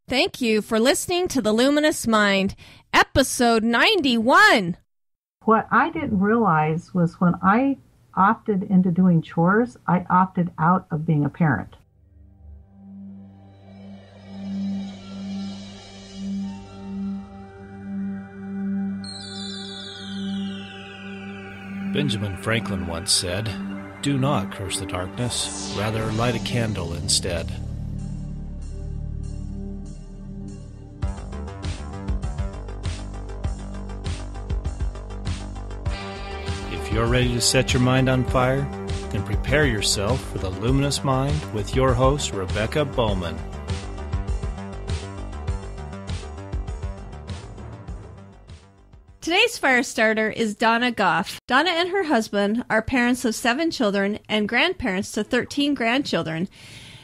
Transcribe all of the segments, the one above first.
Thank you for listening to The Luminous Mind, episode 91. What I didn't realize was when I opted into doing chores, I opted out of being a parent. Benjamin Franklin once said, "Do not curse the darkness, rather light a candle instead." If you're ready to set your mind on fire, then prepare yourself for the Luminous Mind with your host, Rebecca Bowman. Today's fire starter is Donna Goff. Donna and her husband are parents of 7 children and grandparents to 13 grandchildren.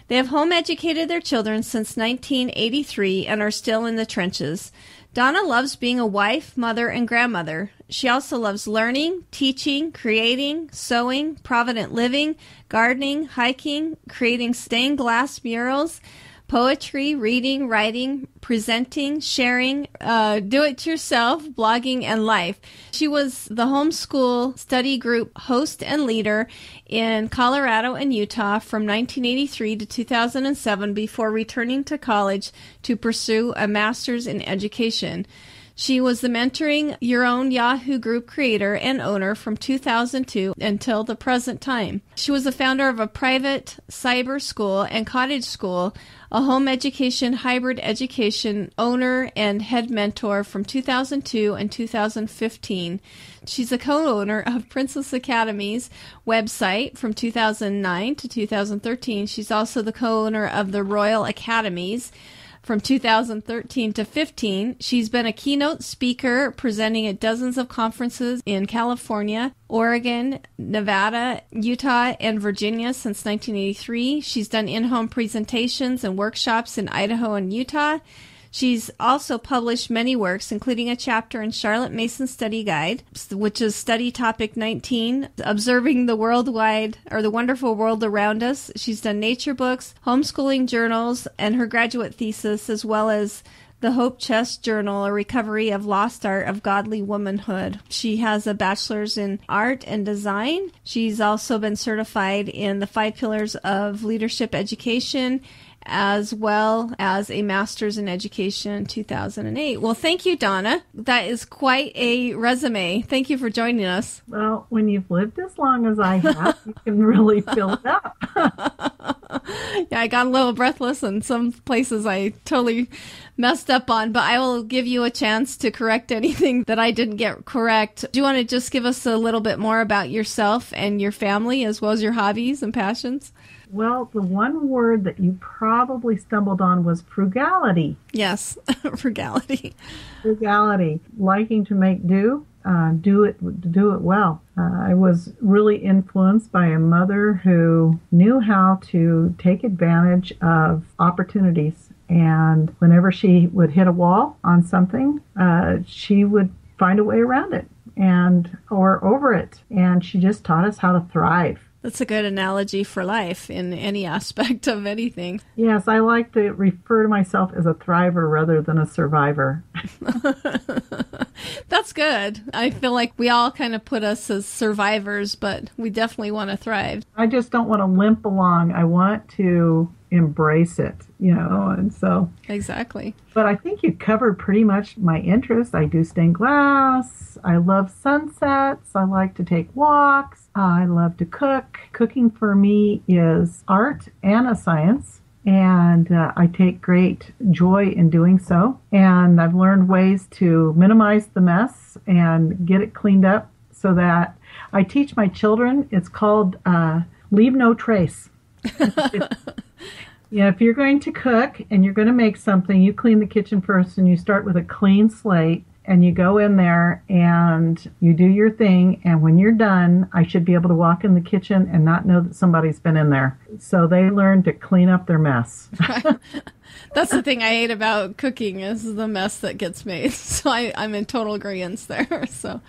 They have home educated their children since 1983 and are still in the trenches. Donna loves being a wife, mother, and grandmother. She also loves learning, teaching, creating, sewing, provident living, gardening, hiking, creating stained glass murals, poetry, reading, writing, presenting, sharing, do-it-yourself, blogging, and life. She was the homeschool study group host and leader in Colorado and Utah from 1983 to 2007 before returning to college to pursue a master's in education. She was the Mentoring Your Own Yahoo group creator and owner from 2002 until the present time. She was the founder of a private cyber school and cottage school, a home education hybrid education owner and head mentor from 2002 and 2015. She's a co-owner of Princess Academy's website from 2009 to 2013. She's also the co-owner of the Royal Academies from 2013 to 15. She's been a keynote speaker presenting at dozens of conferences in California, Oregon, Nevada, Utah, and Virginia since 1983. She's done in-home presentations and workshops in Idaho and Utah. She's also published many works, including a chapter in Charlotte Mason Study Guide, which is study topic 19, Observing the Worldwide, or the Wonderful World Around Us. She's done nature books, homeschooling journals, and her graduate thesis, as well as the Hope Chest Journal, A Recovery of Lost Art of Godly Womanhood. She has a bachelor's in art and design. She's also been certified in the 5 pillars of leadership education, as well as a master's in education in 2008. Well, thank you, Donna. That is quite a resume. Thank you for joining us. Well, when you've lived as long as I have, you can really fill it up. Yeah, I got a little breathless in some places I totally messed up on, but I will give you a chance to correct anything that I didn't get correct. Do you want to just give us a little bit more about yourself and your family, as well as your hobbies and passions? Well, the one word that you probably stumbled on was frugality. Yes, frugality. Frugality. Liking to make do it well. I was really influenced by a mother who knew how to take advantage of opportunities. And whenever she would hit a wall on something, she would find a way around it or over it. And she just taught us how to thrive. That's a good analogy for life in any aspect of anything. Yes, I like to refer to myself as a thriver rather than a survivor. That's good. I feel like we all kind of put us as survivors, but we definitely want to thrive. I just don't want to limp along. I want to embrace it, and so. Exactly. But I think you covered pretty much my interests. I do stained glass. I love sunsets. I like to take walks. I love to cook. Cooking for me is art and a science. And I take great joy in doing so. And I've learned ways to minimize the mess and get it cleaned up so that I teach my children. It's called leave no trace. If you're going to cook and you're going to make something, you clean the kitchen first and you start with a clean slate and you go in there and you do your thing. And when you're done, I should be able to walk in the kitchen and not know that somebody's been in there. So they learn to clean up their mess. That's the thing I hate about cooking is the mess that gets made. So I'm in total agreement there. So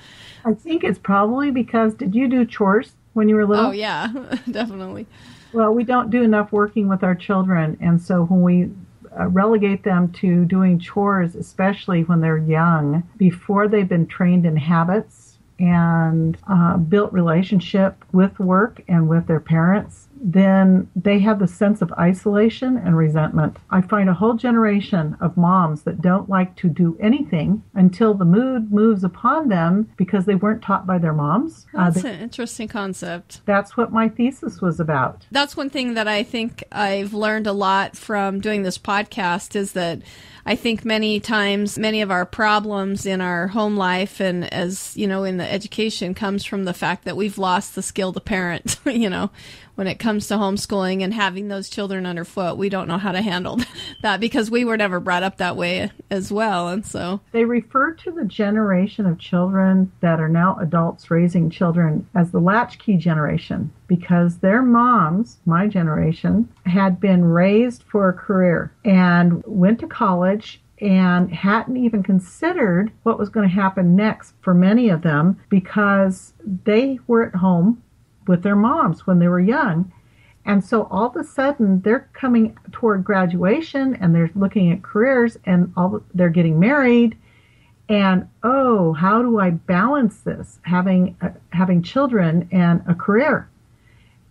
I think it's probably because, did you do chores when you were little? Oh, yeah, definitely. Well, we don't do enough working with our children. And so when we relegate them to doing chores, especially when they're young, before they've been trained in habits and built relationship with work and with their parents, then they have the sense of isolation and resentment. I find a whole generation of moms that don't like to do anything until the mood moves upon them because they weren't taught by their moms. That's an interesting concept. That's what my thesis was about. That's one thing that I think I've learned a lot from doing this podcast is that I think many times, many of our problems in our home life and as, you know, in the education comes from the fact that we've lost the skill to parent, you know, when it comes to homeschooling and having those children underfoot. We don't know how to handle that because we were never brought up that way as well. And so they refer to the generation of children that are now adults raising children as the latchkey generation because their moms, my generation, had been raised for a career and went to college and hadn't even considered what was going to happen next for many of them because they were at home with their moms when they were young. And so all of a sudden they're coming toward graduation and they're looking at careers and they're getting married. And, oh, how do I balance this, having children and a career?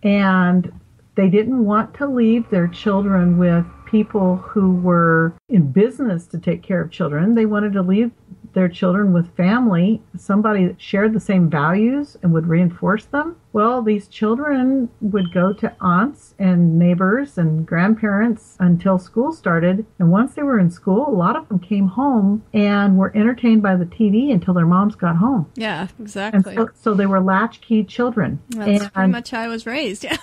And they didn't want to leave their children with people who were in business to take care of children. They wanted to leave their children with family, somebody that shared the same values and would reinforce them. Well, these children would go to aunts and neighbors and grandparents until school started. And once they were in school, a lot of them came home and were entertained by the TV until their moms got home. Yeah, exactly. And so they were latchkey children. That's pretty much how I was raised. Yeah,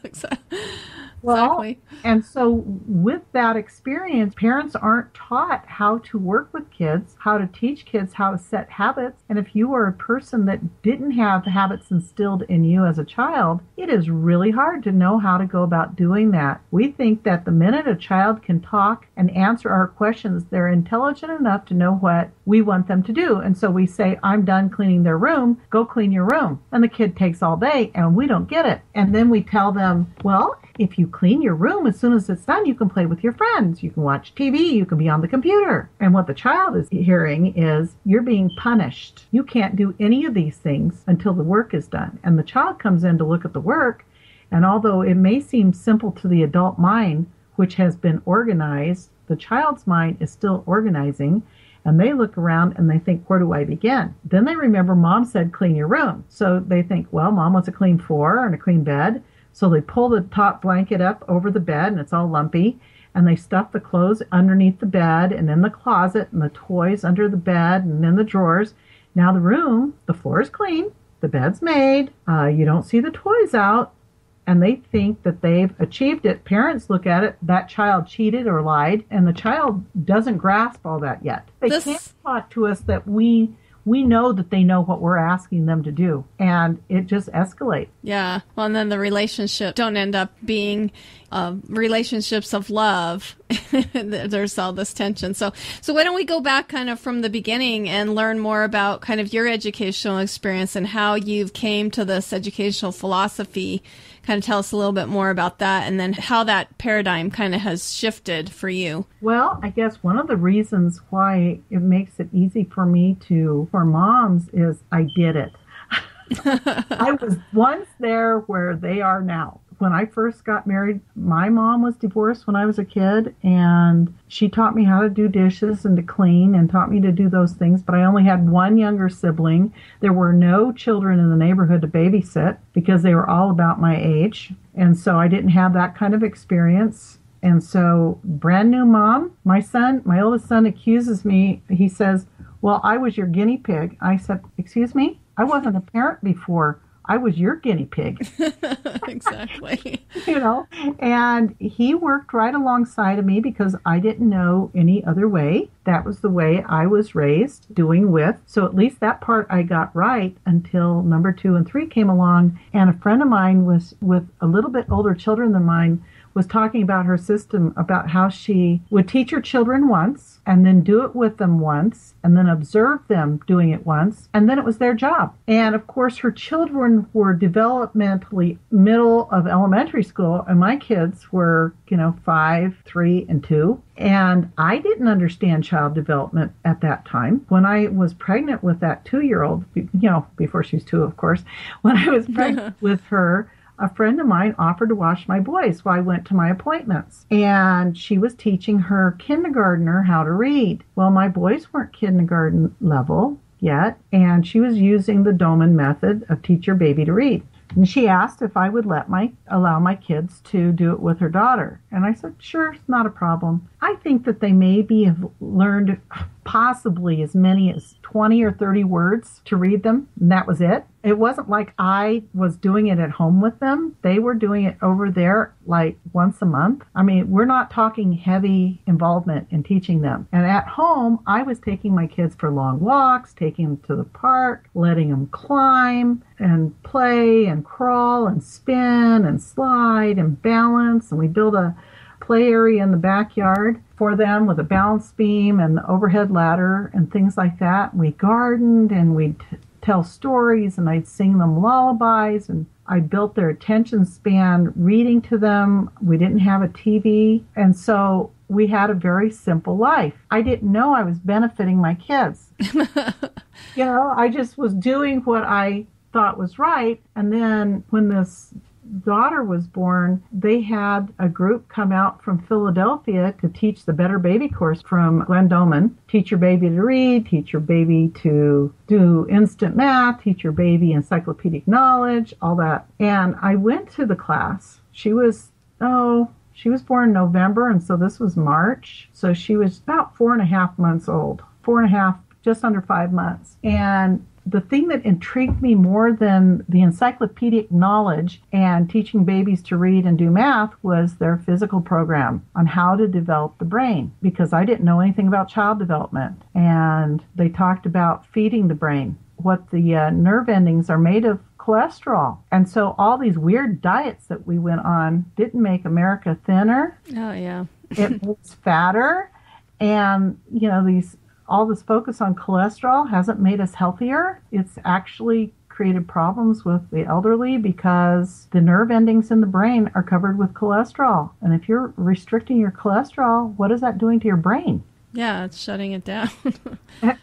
exactly. Well, and so with that experience, parents aren't taught how to work with kids, how to teach kids how to set habits. And if you are a person that didn't have habits instilled in you as a child, it is really hard to know how to go about doing that. We think that the minute a child can talk and answer our questions, they're intelligent enough to know what we want them to do. And so we say, I'm done cleaning their room, go clean your room. And the kid takes all day and we don't get it. And then we tell them, well, if you clean your room, as soon as it's done, you can play with your friends. You can watch TV. You can be on the computer. And what the child is hearing is, you're being punished. You can't do any of these things until the work is done. And the child comes in to look at the work. And although it may seem simple to the adult mind, which has been organized, the child's mind is still organizing. And they look around and they think, where do I begin? Then they remember mom said, clean your room. So they think, well, mom wants a clean floor and a clean bed. So they pull the top blanket up over the bed and it's all lumpy. And they stuff the clothes underneath the bed and in the closet and the toys under the bed and in the drawers. Now the room, the floor is clean. The bed's made. You don't see the toys out. And they think that they've achieved it. Parents look at it, that child cheated or lied. And the child doesn't grasp all that yet. They can't talk to us that we know that they know what we're asking them to do, and it just escalates. Yeah. Well, and then the relationships don't end up being relationships of love. There's all this tension. So why don't we go back kind of from the beginning and learn more about kind of your educational experience and how you've came to this educational philosophy. Kind of tell us a little bit more about that and then how that paradigm kind of has shifted for you. Well, I guess one of the reasons why it makes it easy for me for moms is I did it. I was once there where they are now. When I first got married, my mom was divorced when I was a kid, and she taught me how to do dishes and to clean and taught me to do those things, but I only had one younger sibling. There were no children in the neighborhood to babysit because they were all about my age, and so I didn't have that kind of experience. And so, brand new mom, my oldest son accuses me. He says, well, I was your guinea pig. I said, excuse me? I wasn't a parent before. I was your guinea pig. Exactly. And he worked right alongside of me because I didn't know any other way. That was the way I was raised, doing with. So at least that part I got right until number 2 and 3 came along. And a friend of mine was with a little bit older children than mine was talking about her system, about how she would teach her children once and then do it with them once and then observe them doing it once, and then it was their job. And of course, her children were developmentally middle of elementary school, and my kids were, 5, 3, and 2. And I didn't understand child development at that time. When I was pregnant with that 2-year-old, before she was 2, of course, when I was pregnant with her, a friend of mine offered to watch my boys while I went to my appointments. And she was teaching her kindergartner how to read. Well, my boys weren't kindergarten level yet, and she was using the Doman method of teach your baby to read. And she asked if I would allow my kids to do it with her daughter. And I said, sure, it's not a problem. I think that they maybe have learned possibly as many as 20 or 30 words to read them, and that was it. It wasn't like I was doing it at home with them. They were doing it over there like once a month. I mean, we're not talking heavy involvement in teaching them. And at home, I was taking my kids for long walks, taking them to the park, letting them climb and play and crawl and spin and slide and balance. And we built a play area in the backyard for them with a balance beam and the overhead ladder and things like that. We gardened and we'd tell stories, and I'd sing them lullabies, and I built their attention span reading to them. We didn't have a TV, and so we had a very simple life. I didn't know I was benefiting my kids. I just was doing what I thought was right. And then when this daughter was born, they had a group come out from Philadelphia to teach the Better Baby course from Glenn Doman. Teach your baby to read, teach your baby to do instant math, teach your baby encyclopedic knowledge, all that. And I went to the class. She was born in November, and so this was March. So she was about 4.5 months old, 4.5, just under 5 months. And the thing that intrigued me more than the encyclopedic knowledge and teaching babies to read and do math was their physical program on how to develop the brain, because I didn't know anything about child development. And they talked about feeding the brain, what the nerve endings are made of cholesterol. And so all these weird diets that we went on didn't make America thinner. Oh, yeah. It was fatter. And, all this focus on cholesterol hasn't made us healthier. It's actually created problems with the elderly because the nerve endings in the brain are covered with cholesterol. And if you're restricting your cholesterol, what is that doing to your brain? Yeah, it's shutting it down.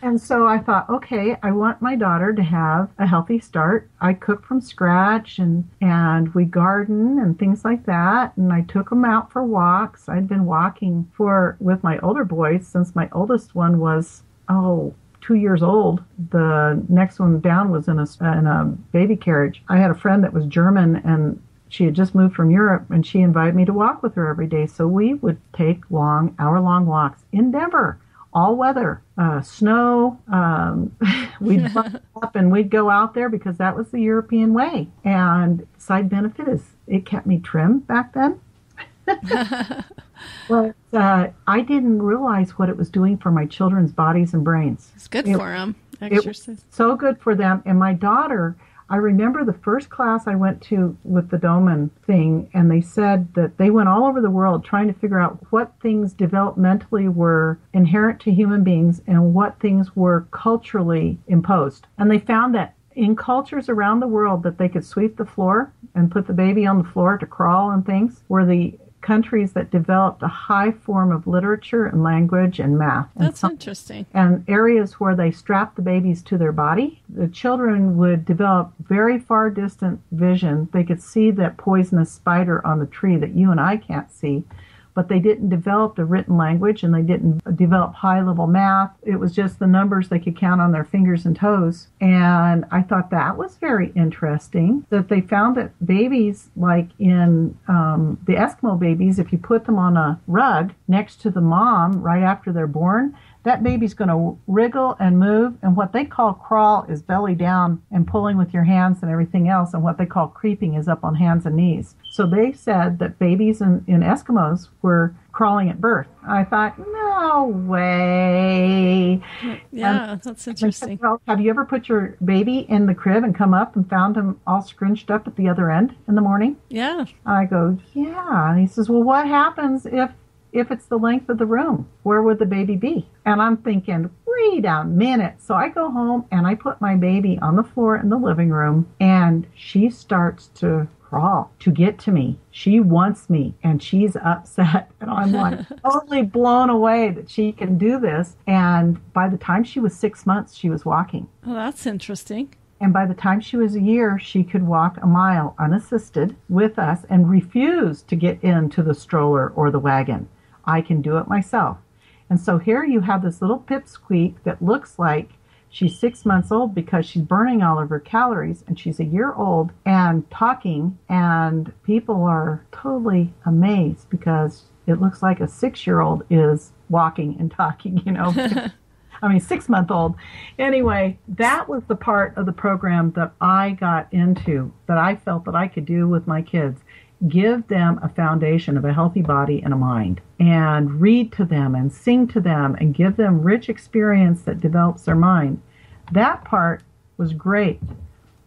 And so I thought, okay, I want my daughter to have a healthy start. I cook from scratch and we garden and things like that. And I took them out for walks. I'd been walking with my older boys since my oldest one was, 2 years old. The next one down was in a baby carriage. I had a friend that was German, and she had just moved from Europe, and she invited me to walk with her every day. So we would take hour-long walks in Denver, all weather, snow. We'd buckle up and we'd go out there because that was the European way. And side benefit is it kept me trim back then. But I didn't realize what it was doing for my children's bodies and brains. It's good for them. Exercise. It was so good for them. And my daughter, I remember the first class I went to with the Doman thing, and they said that they went all over the world trying to figure out what things developmentally were inherent to human beings and what things were culturally imposed. And they found that in cultures around the world that they could sweep the floor and put the baby on the floor to crawl and things were the countries that developed a high form of literature and language and math. That's interesting. And areas where they strapped the babies to their body, the children would develop very far distant vision. They could see that poisonous spider on the tree that you and I can't see, but they didn't develop the written language and they didn't develop high-level math. It was just the numbers they could count on their fingers and toes. And I thought that was very interesting, that they found that babies, like in the Eskimo babies, if you put them on a rug next to the mom right after they're born, that baby's going to wriggle and move, and what they call crawl is belly down and pulling with your hands and everything else, and what they call creeping is up on hands and knees. So they said that babies in Eskimos were crawling at birth. I thought, no way. Yeah, that's interesting. Said, well, have you ever put your baby in the crib and come up and found him all scrunched up at the other end in the morning? Yeah. I go, yeah. And he says, well, what happens if it's the length of the room? Where would the baby be? And I'm thinking, wait a minute. So I go home and I put my baby on the floor in the living room, and she starts to crawl to get to me. She wants me, and she's upset. And I'm like totally blown away that she can do this. And by the time she was 6 months, she was walking. Oh, that's interesting. And by the time she was a year, she could walk a mile unassisted with us and refused to get into the stroller or the wagon. I can do it myself. And so here you have this little pipsqueak that looks like she's 6 months old because she's burning all of her calories, and she's a year old and talking, and people are totally amazed because it looks like a 6-year-old is walking and talking, you know. I mean, 6-month-old. Anyway, that was the part of the program that I got into, that I felt that I could do with my kids. Give them a foundation of a healthy body and a mind, and read to them and sing to them and give them rich experience that develops their mind. That part was great.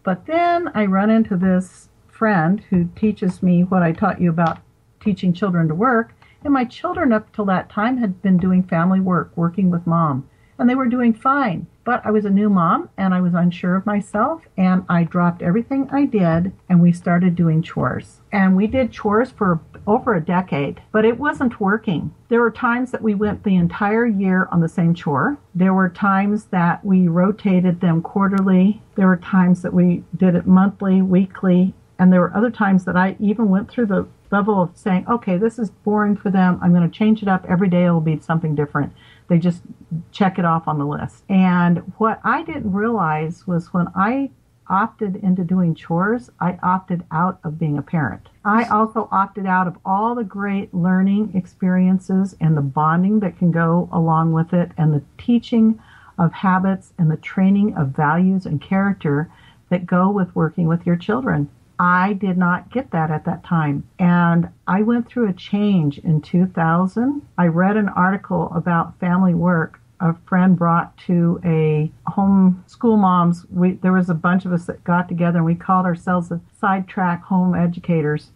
But then I run into this friend who teaches me what I taught you about teaching children to work, and my children up till that time had been doing family work, working with mom, and they were doing fine. But I was a new mom, and I was unsure of myself, and I dropped everything I did, and we started doing chores. And we did chores for over a decade, but it wasn't working. There were times that we went the entire year on the same chore. There were times that we rotated them quarterly. There were times that we did it monthly, weekly, and there were other times that I even went through the level of saying, okay, this is boring for them. I'm going to change it up. Every day it will be something different. They just check it off on the list. And what I didn't realize was when I opted into doing chores, I opted out of being a parent. I also opted out of all the great learning experiences and the bonding that can go along with it, and the teaching of habits and the training of values and character that go with working with your children. I did not get that at that time. And I went through a change in 2000. I read an article about family work a friend brought to a homeschool moms. There was a bunch of us that got together, and we called ourselves the Sidetrack Home Educators.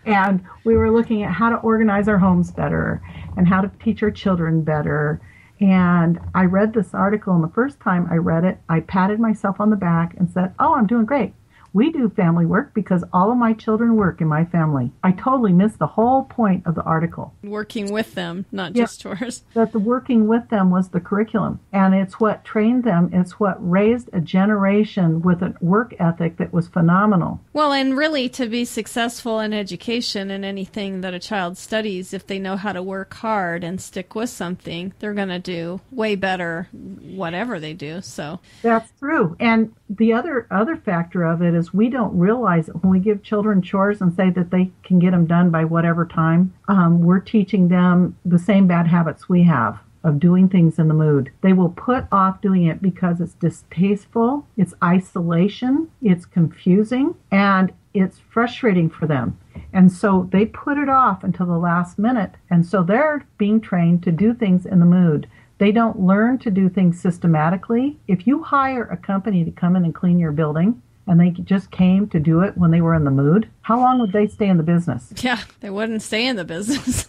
And we were looking at how to organize our homes better and how to teach our children better. And I read this article, and the first time I read it, I patted myself on the back and said, oh, I'm doing great. We do family work because all of my children work in my family. I totally missed the whole point of the article. Working with them, not just chores. That the working with them was the curriculum. And it's what trained them. It's what raised a generation with a work ethic that was phenomenal. Well, and really to be successful in education and anything that a child studies, if they know how to work hard and stick with something, they're going to do way better whatever they do. So that's true. And the other factor of it is we don't realize that when we give children chores and say that they can get them done by whatever time, we're teaching them the same bad habits we have of doing things in the mood. They will put off doing it because it's distasteful, it's isolation, it's confusing, and it's frustrating for them. And so they put it off until the last minute. And so they're being trained to do things in the mood. They don't learn to do things systematically. If you hire a company to come in and clean your building, and they just came to do it when they were in the mood, how long would they stay in the business? Yeah, they wouldn't stay in the business.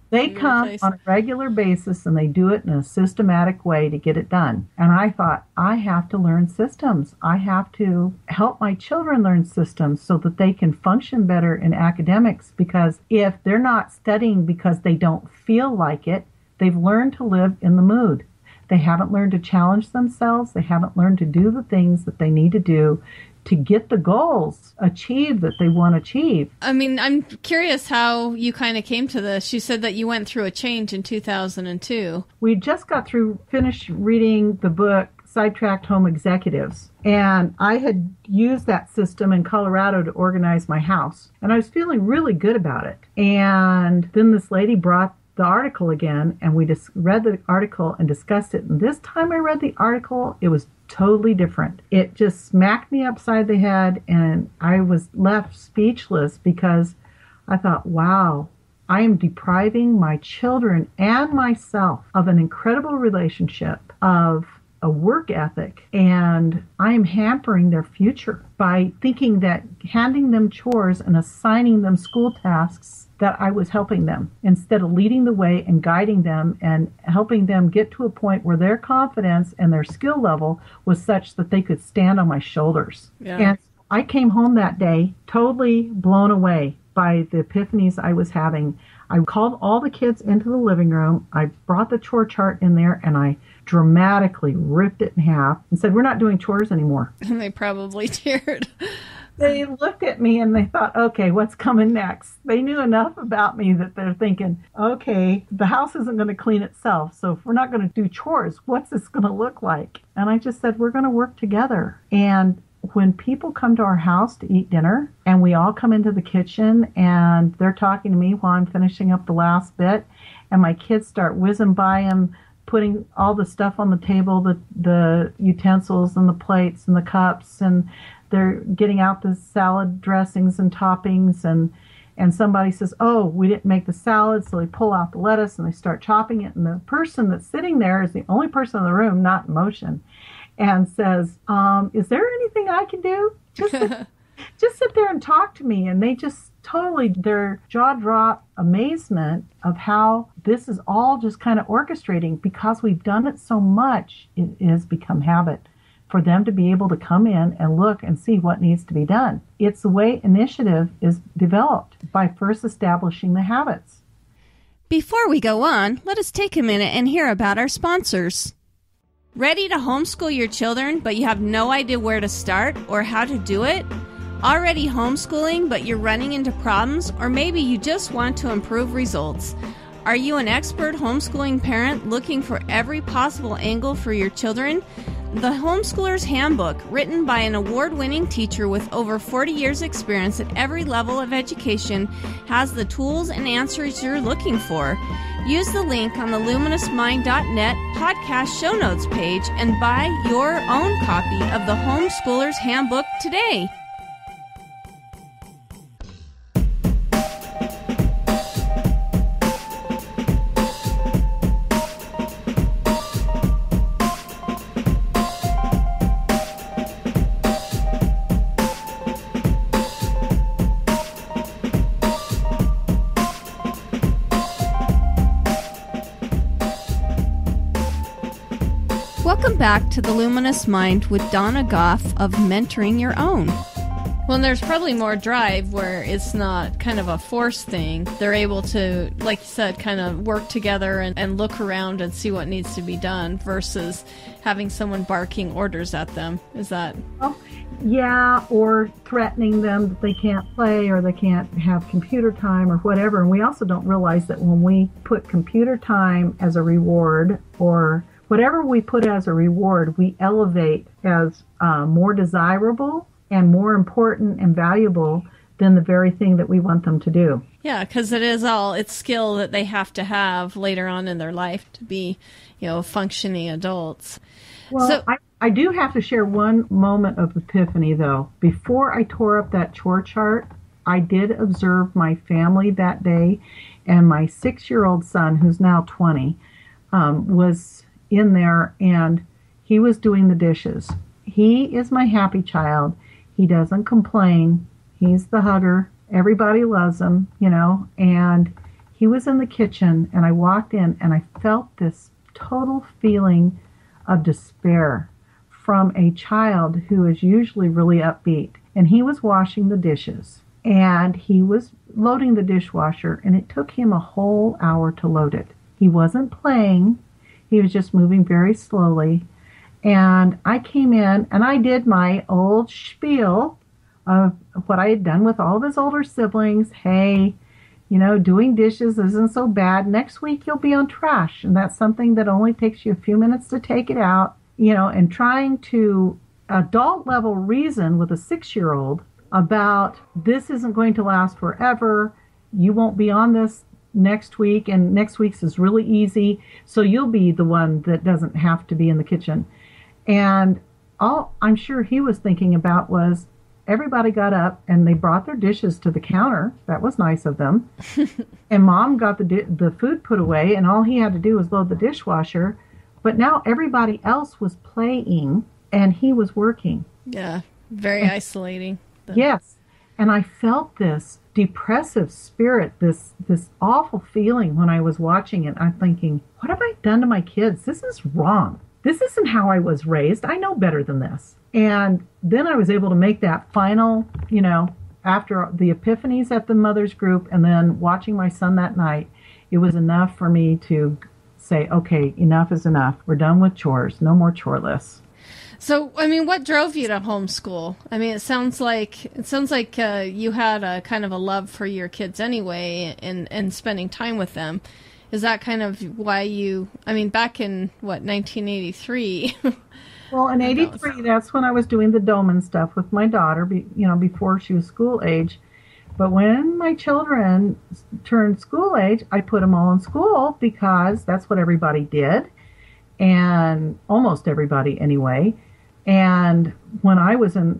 They come on a regular basis, and they do it in a systematic way to get it done. And I thought, I have to learn systems. I have to help my children learn systems so that they can function better in academics, because if they're not studying because they don't feel like it, they've learned to live in the mood. They haven't learned to challenge themselves. They haven't learned to do the things that they need to do to get the goals achieved that they want to achieve. I mean, I'm curious how you kind of came to this. You said that you went through a change in 2002. We just finished reading the book Sidetracked Home Executives, and I had used that system in Colorado to organize my house, and I was feeling really good about it. And then this lady brought the article again, and we just read the article and discussed it. And this time I read the article, it was totally different. It just smacked me upside the head, and I was left speechless because I thought, wow, I am depriving my children and myself of an incredible relationship, of a work ethic, and I am hampering their future by thinking that handing them chores and assigning them school tasks that I was helping them, instead of leading the way and guiding them and helping them get to a point where their confidence and their skill level was such that they could stand on my shoulders. Yeah. And I came home that day totally blown away by the epiphanies I was having. I called all the kids into the living room. I brought the chore chart in there and I dramatically ripped it in half and said, we're not doing chores anymore. And they probably cheered. They looked at me and they thought, okay, what's coming next? They knew enough about me that they're thinking, okay, the house isn't going to clean itself. So if we're not going to do chores, what's this going to look like? And I just said, we're going to work together. And when people come to our house to eat dinner and we all come into the kitchen and they're talking to me while I'm finishing up the last bit, and my kids start whizzing by them, putting all the stuff on the table, the utensils and the plates and the cups, and they're getting out the salad dressings and toppings, and somebody says, oh, we didn't make the salad, so they pull out the lettuce and they start chopping it, and the person that's sitting there is the only person in the room not in motion, and says, is there anything I can do? Just sit there and talk to me. And they just totally, their jaw drop amazement of how this is all just kind of orchestrating, because we've done it so much, it has become habit for them to be able to come in and look and see what needs to be done. It's the way initiative is developed, by first establishing the habits. Before we go on, let us take a minute and hear about our sponsors. Ready to homeschool your children, but you have no idea where to start or how to do it? Already homeschooling, but you're running into problems, or maybe you just want to improve results? Are you an expert homeschooling parent looking for every possible angle for your children? The Homeschooler's Handbook, written by an award-winning teacher with over 40 years experience at every level of education, has the tools and answers you're looking for. Use the link on the luminousmind.net podcast show notes page and buy your own copy of the Homeschooler's Handbook today. Welcome back to The Luminous Mind with Donna Goff of Mentoring Your Own. Well, there's probably more drive where it's not kind of a forced thing. They're able to, like you said, kind of work together and look around and see what needs to be done versus having someone barking orders at them. Is that? Oh, yeah, or threatening them that they can't play or they can't have computer time or whatever. And we also don't realize that when we put computer time as a reward, or whatever we put as a reward, we elevate as more desirable and more important and valuable than the very thing that we want them to do. Yeah, because it's skill that they have to have later on in their life to be, functioning adults. Well, so, I do have to share one moment of epiphany, though. Before I tore up that chore chart, I did observe my family that day, and my 6-year-old son, who's now 20, was in there, and he was doing the dishes. He is my happy child. He doesn't complain. He's the hugger. Everybody loves him, and he was in the kitchen, and I walked in, and I felt this total feeling of despair from a child who is usually really upbeat. And he was washing the dishes, and he was loading the dishwasher, and it took him a whole hour to load it. He wasn't playing. He was just moving very slowly. And I came in and I did my old spiel of what I had done with all of his older siblings. Hey, doing dishes isn't so bad. Next week you'll be on trash. And that's something that only takes you a few minutes to take it out. And trying to adult level reason with a 6-year-old about this isn't going to last forever. You won't be on this next week, and next week's is really easy. So you'll be the one that doesn't have to be in the kitchen. And all I'm sure he was thinking about was, everybody got up and they brought their dishes to the counter. That was nice of them. And Mom got the food put away, and all he had to do was load the dishwasher. But now everybody else was playing, and he was working. Yeah, very isolating. Yes. And I felt this depressive spirit, this awful feeling when I was watching it. I'm thinking, what have I done to my kids? This is wrong. This isn't how I was raised. I know better than this. And then I was able to make that final, after the epiphanies at the mother's group and then watching my son that night, it was enough for me to say, okay, enough is enough. We're done with chores. No more chore lists. So, what drove you to homeschool? It sounds like you had a kind of a love for your kids anyway, and spending time with them. Is that kind of why you? Back in 1983. Well, in '83, that's when I was doing the Doman stuff with my daughter. Before she was school age. But when my children turned school age, I put them all in school because that's what everybody did, and almost everybody anyway. And when I was in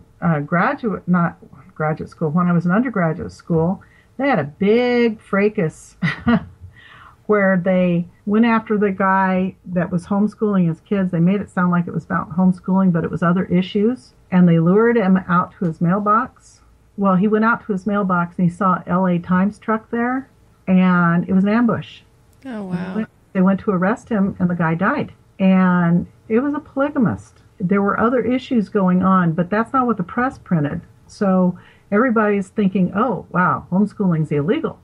not graduate school, when I was in undergraduate school, they had a big fracas where they went after the guy that was homeschooling his kids. They made it sound like it was about homeschooling, but it was other issues. And they lured him out to his mailbox. Well, he went out to his mailbox and he saw an LA Times truck there, and it was an ambush. Oh, wow. They went to arrest him, and the guy died. And it was a polygamist. There were other issues going on, but that's not what the press printed. So everybody's thinking, oh, wow, homeschooling's illegal.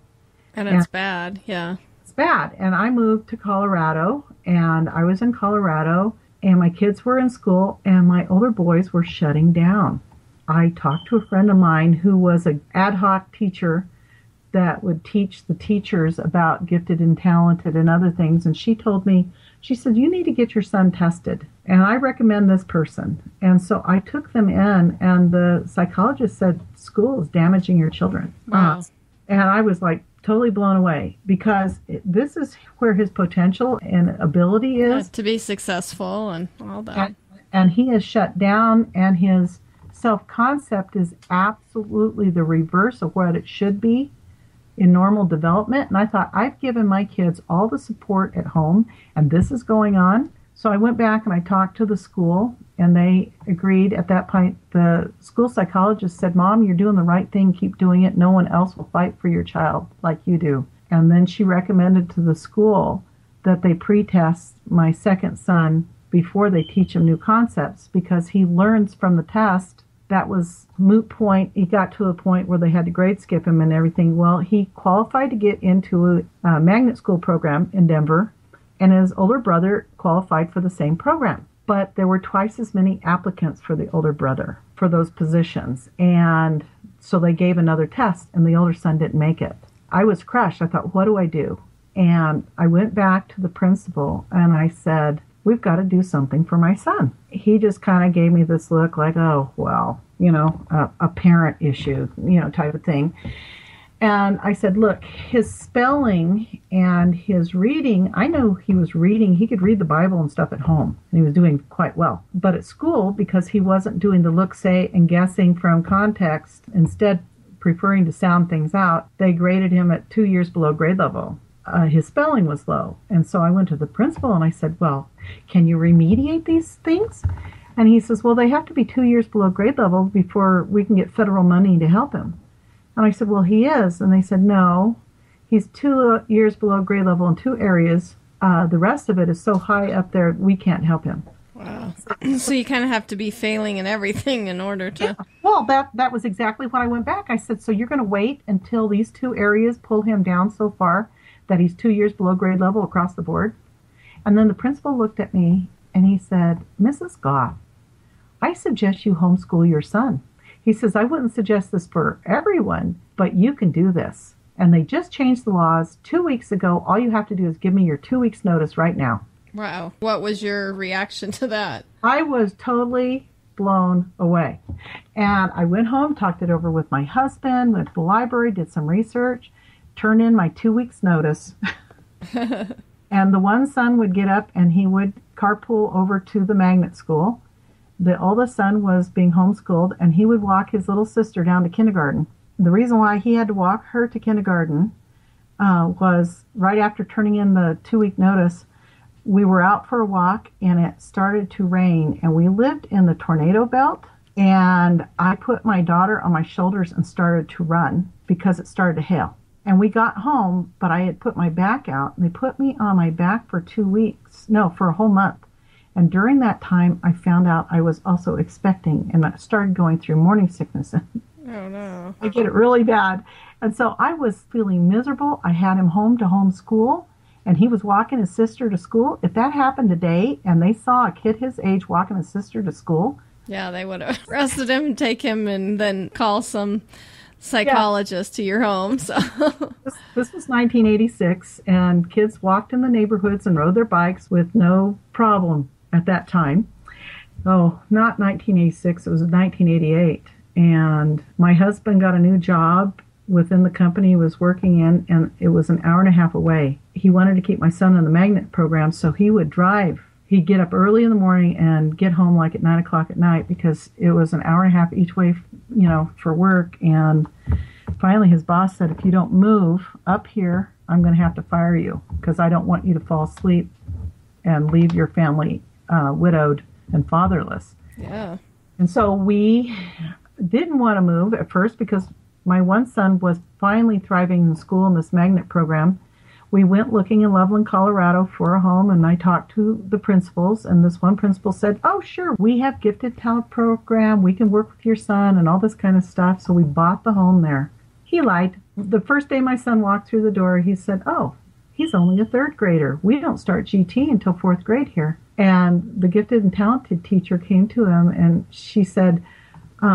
And it's bad, yeah. It's bad. And I moved to Colorado, and I was in Colorado, and my kids were in school, and my older boys were shutting down. I talked to a friend of mine who was an ad hoc teacher that would teach the teachers about gifted and talented and other things. And she told me, she said, you need to get your son tested. And I recommend this person. And so I took them in, and the psychologist said, school is damaging your children. Wow. And I was like totally blown away, because this is where his potential and ability is. To be successful and all that. And he is shut down, and his self-concept is absolutely the reverse of what it should be in normal development. And I thought, I've given my kids all the support at home, and this is going on. So I went back and I talked to the school, and they agreed. At that point, the school psychologist said, Mom, you're doing the right thing. Keep doing it. No one else will fight for your child like you do. And then she recommended to the school that they pre-test my second son before they teach him new concepts, because he learns from the test. That was moot point. He got to a point where they had to grade skip him and everything. Well, he qualified to get into a magnet school program in Denver, and his older brother qualified for the same program. But there were twice as many applicants for the older brother for those positions. And so they gave another test, and the older son didn't make it. I was crushed. I thought, what do I do? And I went back to the principal, and I said, we've got to do something for my son. He just kind of gave me this look like, oh, well, a parent issue, type of thing. And I said, look, his spelling and his reading, I know he was reading. He could read the Bible and stuff at home, and he was doing quite well. But at school, because he wasn't doing the look, say, and guessing from context, instead preferring to sound things out, they graded him at 2 years below grade level. His spelling was low. And so I went to the principal and I said, well, can you remediate these things? And he says, well, they have to be 2 years below grade level before we can get federal money to help him. And I said, well, he is. And they said, no, he's 2 years below grade level in two areas. The rest of it is so high up there, we can't help him. Wow. So you kind of have to be failing in everything in order to... Yeah. Well, that was exactly when I went back. I said, so you're going to wait until these two areas pull him down so far that he's 2 years below grade level across the board? And then the principal looked at me and he said, Mrs. Goff, I suggest you homeschool your son. He says, I wouldn't suggest this for everyone, but you can do this. And they just changed the laws 2 weeks ago. All you have to do is give me your 2 weeks notice right now. Wow. What was your reaction to that? I was totally blown away. And I went home, talked it over with my husband, went to the library, did some research, turned in my 2 weeks notice. And the one son would get up and he would carpool over to the magnet school. The oldest son was being homeschooled, and he would walk his little sister down to kindergarten. The reason why he had to walk her to kindergarten was right after turning in the 2-week notice, we were out for a walk, and it started to rain, and we lived in the tornado belt, and I put my daughter on my shoulders and started to run because it started to hail. And we got home, but I had put my back out, and they put me on my back for 2 weeks. No, for a whole month. And during that time, I found out I was also expecting, and I started going through morning sickness. Oh, no. I get it really bad. And so I was feeling miserable. I had him home to homeschool, and he was walking his sister to school. If that happened today, and they saw a kid his age walking his sister to school. Yeah, they would have arrested him and take him and then call some psychologist to your home. So this was 1986, and kids walked in the neighborhoods and rode their bikes with no problem at that time. Oh, not 1986, it was 1988. And my husband got a new job within the company he was working in, and it was an hour and a half away. He wanted to keep my son in the magnet program, so he would drive. He'd get up early in the morning and get home like at 9 o'clock at night because it was an hour and a half each way, for work. And finally his boss said, if you don't move up here, I'm going to have to fire you because I don't want you to fall asleep and leave your family widowed and fatherless. Yeah. And so we didn't want to move at first because my one son was finally thriving in school in this magnet program. We went looking in Loveland, Colorado for a home, and I talked to the principals, and this one principal said, oh, sure, we have gifted talent program. We can work with your son and all this kind of stuff. So we bought the home there. He lied. The first day my son walked through the door, he said, oh, he's only a third grader. We don't start GT until fourth grade here. And the gifted and talented teacher came to him, and she said,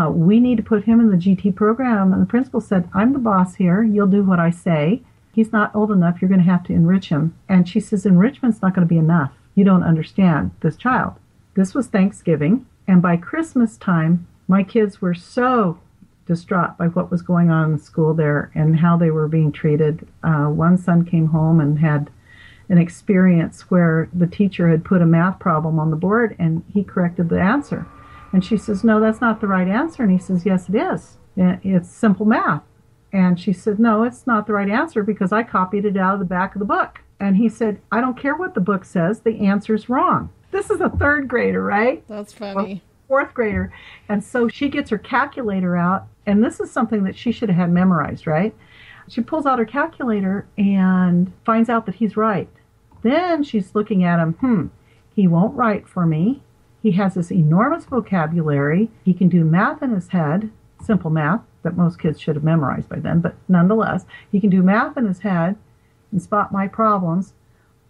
we need to put him in the GT program. And the principal said, I'm the boss here. You'll do what I say. He's not old enough. You're going to have to enrich him. And she says, enrichment's not going to be enough. You don't understand this child. This was Thanksgiving. And by Christmas time, my kids were so distraught by what was going on in school there and how they were being treated. One son came home and had an experience where the teacher had put a math problem on the board and he corrected the answer. And she says, no, that's not the right answer. And he says, yes, it is. It's simple math. And she said, no, it's not the right answer because I copied it out of the back of the book. And he said, I don't care what the book says. The answer's wrong. This is a third grader, right? That's funny. Well, fourth grader. And so she gets her calculator out. And this is something that she should have had memorized, right? She pulls out her calculator and finds out that he's right. Then she's looking at him. He won't write for me. He has this enormous vocabulary. He can do math in his head, simple math that most kids should have memorized by then, but nonetheless, he can do math in his head and spot my problems.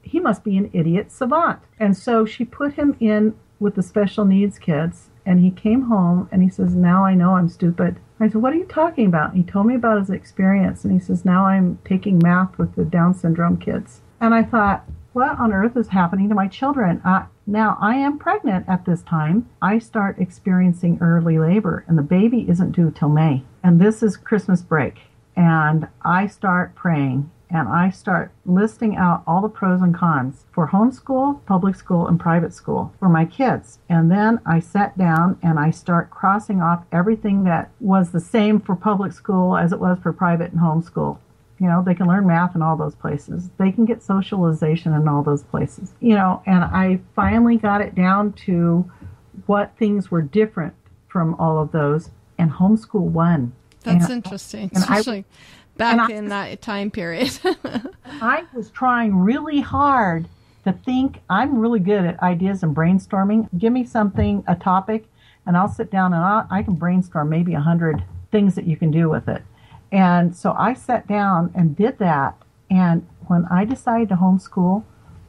He must be an idiot savant. And so she put him in with the special needs kids, and he came home and he says, now I know I'm stupid. I said, what are you talking about? And he told me about his experience, and he says, now I'm taking math with the Down syndrome kids. And I thought, what on earth is happening to my children? Now, I am pregnant at this time. I start experiencing early labor, and the baby isn't due till May. And this is Christmas break. And I start praying, and I start listing out all the pros and cons for homeschool, public school, and private school for my kids. And then I sat down, and I start crossing off everything that was the same for public school as it was for private and homeschool. They can learn math in all those places. They can get socialization in all those places. And I finally got it down to what things were different from all of those, and homeschool won. That's interesting, especially back in that time period. I was trying really hard to think. I'm really good at ideas and brainstorming. Give me something, a topic, and I'll sit down and I can brainstorm maybe 100 things that you can do with it. And so I sat down and did that. And when I decided to homeschool,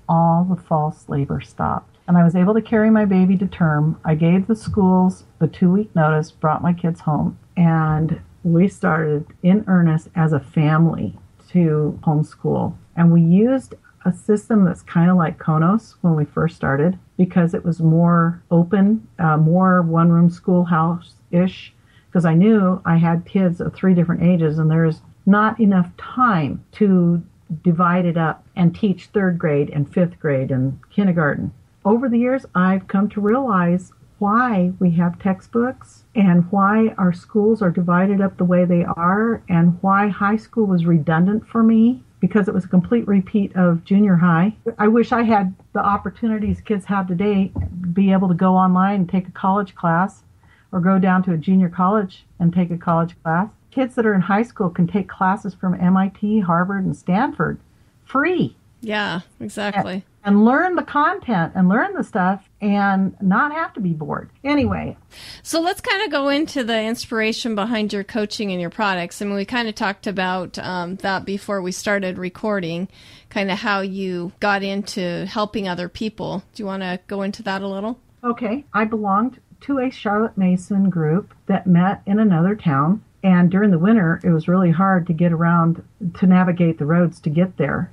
all the false labor stopped. And I was able to carry my baby to term. I gave the schools the 2-week notice, brought my kids home, and we started in earnest as a family to homeschool. And we used a system that's kind of like Konos when we first started because it was more open, more one-room schoolhouse-ish. Because I knew I had kids of 3 different ages, and there's not enough time to divide it up and teach 3rd grade and 5th grade and kindergarten. Over the years, I've come to realize why we have textbooks and why our schools are divided up the way they are and why high school was redundant for me because it was a complete repeat of junior high. I wish I had the opportunities kids have today, be able to go online and take a college class or go down to a junior college and take a college class. Kids that are in high school can take classes from MIT, Harvard, and Stanford free. Yeah, exactly. And learn the content and learn the stuff and not have to be bored. Anyway. So let's kind of go into the inspiration behind your coaching and your products. I mean, we kind of talked about that before we started recording, kind of how you got into helping other people. Do you want to go into that a little? Okay. I belonged to a Charlotte Mason group that met in another town. And during the winter, it was really hard to get around, to navigate the roads to get there.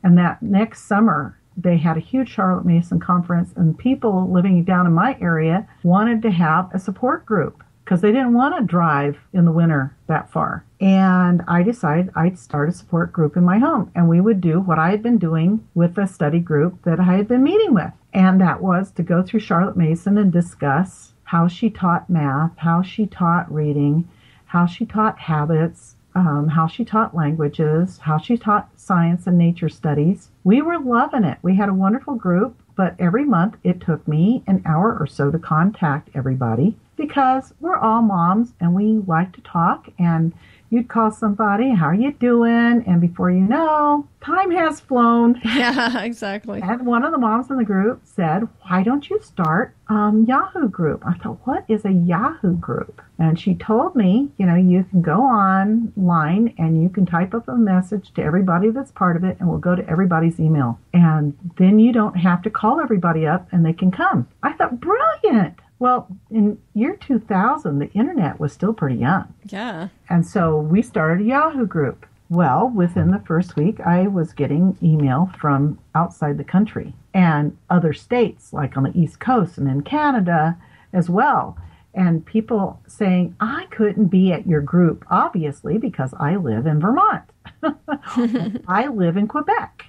And that next summer, they had a huge Charlotte Mason conference, and people living down in my area wanted to have a support group because they didn't want to drive in the winter that far. And I decided I'd start a support group in my home, and we would do what I had been doing with the study group that I had been meeting with. And that was to go through Charlotte Mason and discuss how she taught math, how she taught reading, how she taught habits, how she taught languages, how she taught science and nature studies. We were loving it. We had a wonderful group, but every month it took me an hour or so to contact everybody because we're all moms and we like to talk, and you'd call somebody, how are you doing? And before you know, time has flown. Yeah, exactly. And one of the moms in the group said, why don't you start Yahoo group? I thought, what is a Yahoo group? And she told me, you can go online and you can type up a message to everybody that's part of it and we'll go to everybody's email. And then you don't have to call everybody up and they can come. I thought, brilliant. Well, in year 2000, the internet was still pretty young. Yeah. And so we started a Yahoo group. Well, within the first week, I was getting email from outside the country and other states, like on the East Coast and in Canada as well. And people saying, I couldn't be at your group, obviously, because I live in Vermont. I live in Quebec.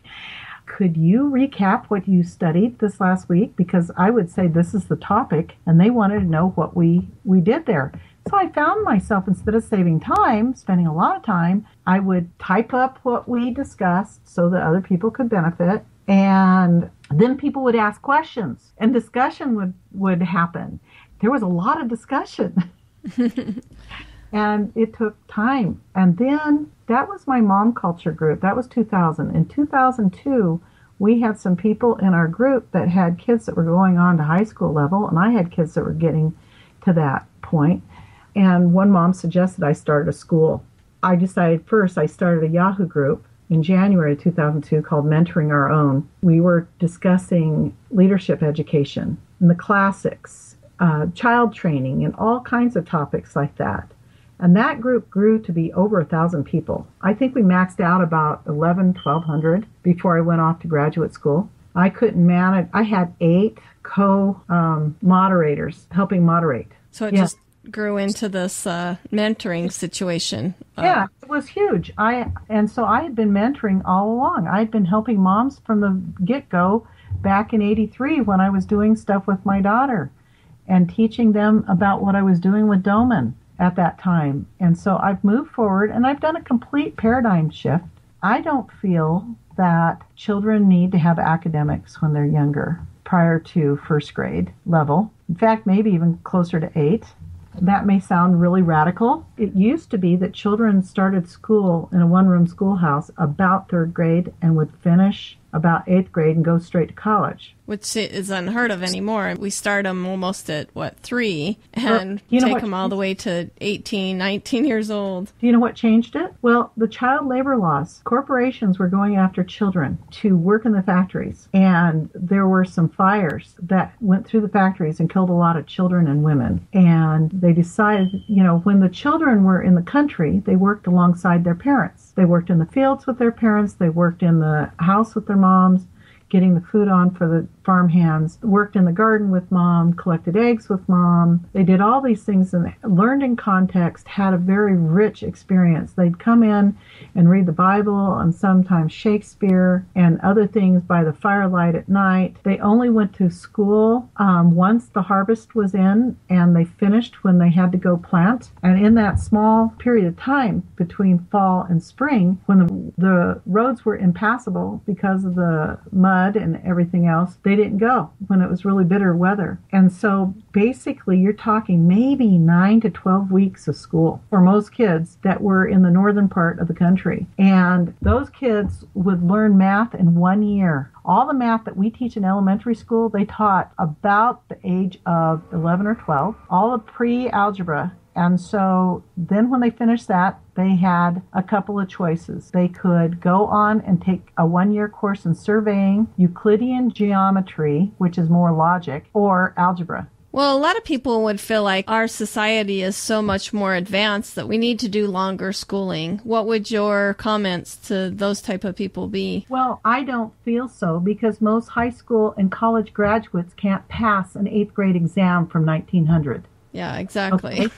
Could you recap what you studied this last week? Because I would say this is the topic, and they wanted to know what we did there. So I found myself, instead of saving time, spending a lot of time, I would type up what we discussed so that other people could benefit. And then people would ask questions, and discussion would happen. There was a lot of discussion. And it took time. And then that was my mom culture group. That was 2000. In 2002, we had some people in our group that had kids that were going on to high school level, and I had kids that were getting to that point. And one mom suggested I start a school. I decided first I started a Yahoo group in January 2002 called Mentoring Our Own. We were discussing leadership education and the classics, child training, and all kinds of topics like that. And that group grew to be over 1,000 people. I think we maxed out about 1,200 before I went off to graduate school. I couldn't manage. I had 8 co-moderators helping moderate. So it just grew into this mentoring situation. Yeah, it was huge. So I had been mentoring all along. I had been helping moms from the get-go back in '83 when I was doing stuff with my daughter and teaching them about what I was doing with Doman at that time. And so I've moved forward and I've done a complete paradigm shift. I don't feel that children need to have academics when they're younger, prior to first grade level. In fact, maybe even closer to 8. That may sound really radical. It used to be that children started school in a one-room schoolhouse about 3rd grade and would finish about 8th grade and go straight to college. Which is unheard of anymore. We start them almost at, 3, and take them all the way to 18, 19 years old. Do you know what changed it? Well, the child labor laws. Corporations were going after children to work in the factories, and there were some fires that went through the factories and killed a lot of children and women. And they decided, when the children were in the country, they worked alongside their parents. They worked in the fields with their parents. They worked in the house with their moms. getting the food on for the farm hands, worked in the garden with Mom, collected eggs with Mom. They did all these things and learned in context, had a very rich experience. They'd come in and read the Bible and sometimes Shakespeare and other things by the firelight at night. They only went to school once the harvest was in, and they finished when they had to go plant. And in that small period of time between fall and spring, when the roads were impassable because of the mud and everything else, they didn't go when it was really bitter weather. And so basically you're talking maybe 9 to 12 weeks of school for most kids that were in the northern part of the country. And those kids would learn math in 1 year. All the math that we teach in elementary school, they taught about the age of 11 or 12, all the pre-algebra. And so then when they finished that, they had a couple of choices. They could go on and take a 1-year course in surveying, Euclidean geometry, which is more logic, or algebra. Well, a lot of people would feel like our society is so much more advanced that we need to do longer schooling. What would your comments to those type of people be? Well, I don't feel so because most high school and college graduates can't pass an 8th grade exam from 1900. Yeah, exactly.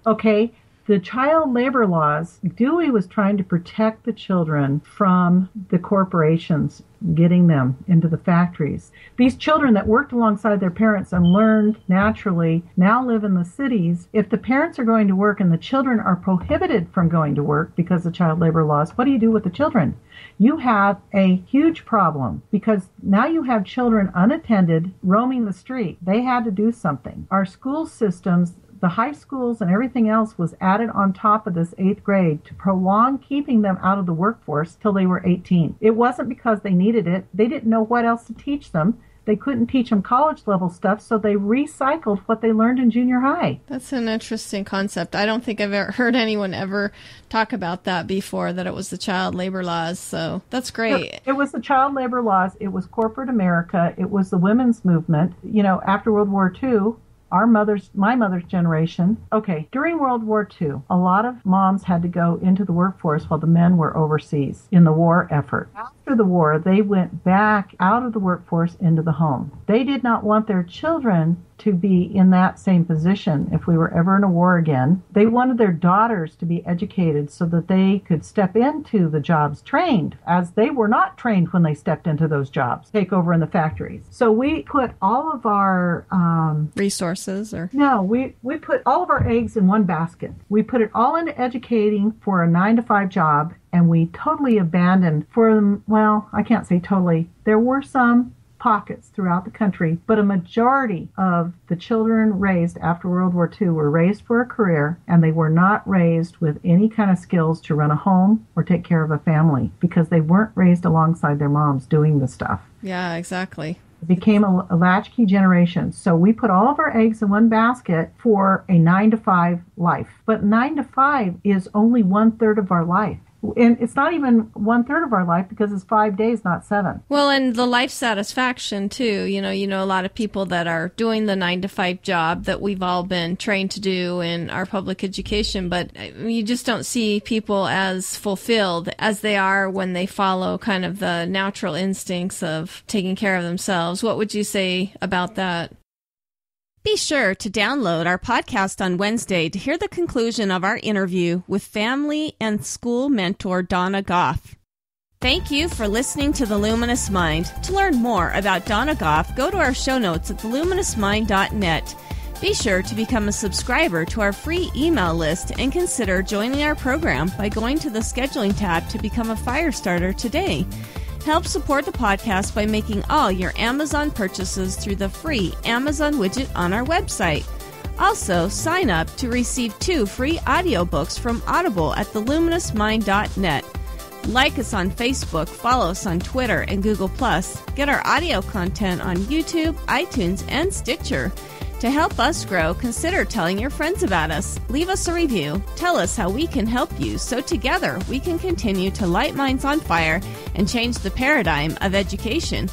Okay. The child labor laws, Dewey was trying to protect the children from the corporations getting them into the factories. These children that worked alongside their parents and learned naturally now live in the cities. If the parents are going to work and the children are prohibited from going to work because of child labor laws, what do you do with the children? You have a huge problem because now you have children unattended roaming the street. They had to do something. Our school systems, the high schools and everything else was added on top of this 8th grade to prolong keeping them out of the workforce till they were 18. It wasn't because they needed it. They didn't know what else to teach them. They couldn't teach them college level stuff, so they recycled what they learned in junior high. That's an interesting concept. I don't think I've ever heard anyone ever talk about that before, that it was the child labor laws. So that's great. It was the child labor laws. It was corporate America. It was the women's movement. You know, after World War II, my mother's generation. Okay, during World War II, a lot of moms had to go into the workforce while the men were overseas in the war effort. After the war, they went back out of the workforce into the home. They did not want their children to be in that same position if we were ever in a war again. They wanted their daughters to be educated so that they could step into the jobs trained, as they were not trained when they stepped into those jobs, take over in the factories. So we put all of our resources, or no, we put all of our eggs in one basket. We put it all into educating for a 9-to-5 job, and we totally abandoned for them. Well, I can't say totally. There were some pockets throughout the country, but a majority of the children raised after World War II were raised for a career, and they were not raised with any kind of skills to run a home or take care of a family because they weren't raised alongside their moms doing the stuff. Yeah, exactly. It became a latchkey generation. So we put all of our eggs in one basket for a 9-to-5 life. But 9 to 5 is only 1/3 of our life. And it's not even 1/3 of our life because it's 5 days, not 7. Well, and the life satisfaction too. You know, a lot of people that are doing the 9-to-5 job that we've all been trained to do in our public education, but you just don't see people as fulfilled as they are when they follow kind of the natural instincts of taking care of themselves. What would you say about that? Be sure to download our podcast on Wednesday to hear the conclusion of our interview with family and school mentor Donna Goff. Thank you for listening to The Luminous Mind. To learn more about Donna Goff, go to our show notes at theluminousmind.net. Be sure to become a subscriber to our free email list and consider joining our program by going to the scheduling tab to become a fire starter today. Help support the podcast by making all your Amazon purchases through the free Amazon widget on our website. Also, sign up to receive 2 free audiobooks from Audible at theluminousmind.net. Like us on Facebook, follow us on Twitter and Google+. Get our audio content on YouTube, iTunes, and Stitcher. To help us grow, consider telling your friends about us. Leave us a review. Tell us how we can help you so together we can continue to light minds on fire and change the paradigm of education.